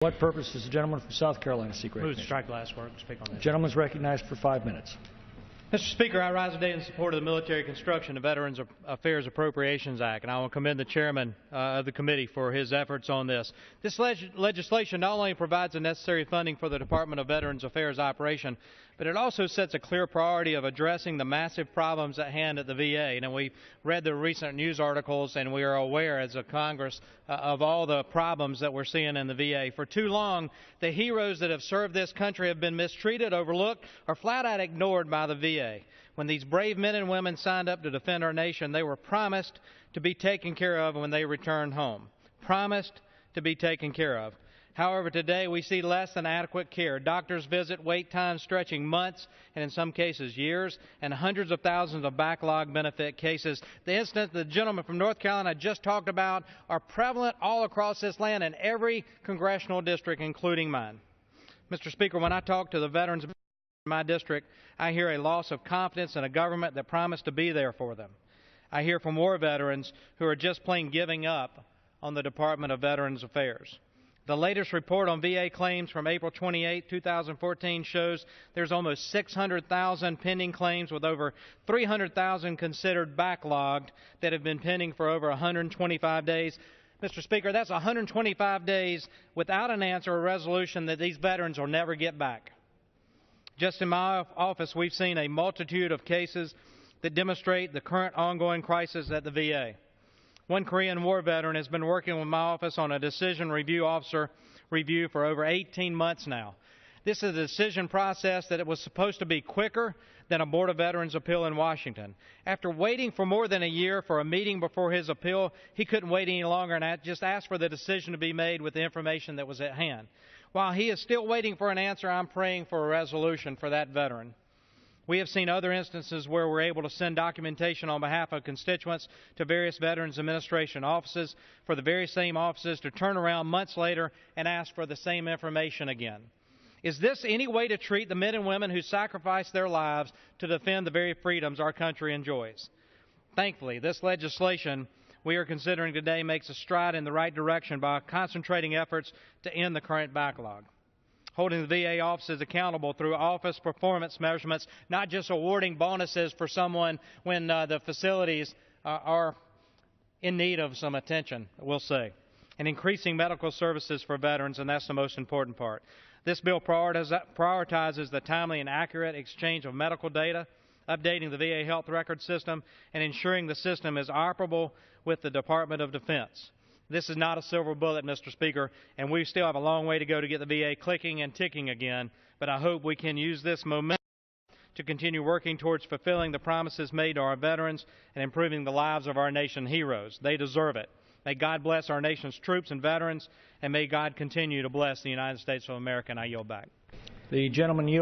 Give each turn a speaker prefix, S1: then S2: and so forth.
S1: What purpose does the gentleman from South Carolina seek recognition?
S2: Move to strike last word. Speak on
S1: The
S2: this.
S1: gentleman is recognized for 5 minutes.
S2: Mr. Speaker, I rise today in support of the Military Construction and Veterans Affairs Appropriations Act, and I want to commend the chairman of the committee for his efforts on this. This legislation not only provides the necessary funding for the Department of Veterans Affairs operation, but it also sets a clear priority of addressing the massive problems at hand at the VA. And we read the recent news articles, and we are aware as a Congress of all the problems that we're seeing in the VA. For too long, the heroes that have served this country have been mistreated, overlooked, or flat out ignored by the VA. When these brave men and women signed up to defend our nation, they were promised to be taken care of when they returned home. Promised to be taken care of. However, today we see less than adequate care. Doctors visit wait times stretching months and in some cases years, and hundreds of thousands of backlog benefit cases. The incident the gentleman from North Carolina just talked about are prevalent all across this land in every congressional district, including mine. Mr. Speaker, when I talk to the veterans in my district, I hear a loss of confidence in a government that promised to be there for them. I hear from war veterans who are just plain giving up on the Department of Veterans Affairs. The latest report on VA claims from April 28, 2014 shows there's almost 600,000 pending claims, with over 300,000 considered backlogged that have been pending for over 125 days. Mr. Speaker, that's 125 days without an answer or resolution that these veterans will never get back. Just in my office, we've seen a multitude of cases that demonstrate the current ongoing crisis at the VA. One Korean War veteran has been working with my office on a decision review officer review for over 18 months now. This is a decision process that it was supposed to be quicker than a Board of Veterans appeal in Washington. After waiting for more than a year for a meeting before his appeal, he couldn't wait any longer and just asked for the decision to be made with the information that was at hand. While he is still waiting for an answer, I'm praying for a resolution for that veteran. We have seen other instances where we're able to send documentation on behalf of constituents to various Veterans Administration offices for the very same offices to turn around months later and ask for the same information again. Is this any way to treat the men and women who sacrifice their lives to defend the very freedoms our country enjoys? Thankfully, this legislation we are considering today makes a stride in the right direction by concentrating efforts to end the current backlog. Holding the VA offices accountable through office performance measurements, not just awarding bonuses for someone when the facilities are in need of some attention, we'll say, and increasing medical services for veterans, and that's the most important part. This bill prioritizes the timely and accurate exchange of medical data, updating the VA health record system, and ensuring the system is operable with the Department of Defense. This is not a silver bullet, Mr. Speaker, and we still have a long way to go to get the VA clicking and ticking again, but I hope we can use this momentum to continue working towards fulfilling the promises made to our veterans and improving the lives of our nation's heroes. They deserve it. May God bless our nation's troops and veterans, and may God continue to bless the United States of America, and I yield back.
S1: The gentleman yields.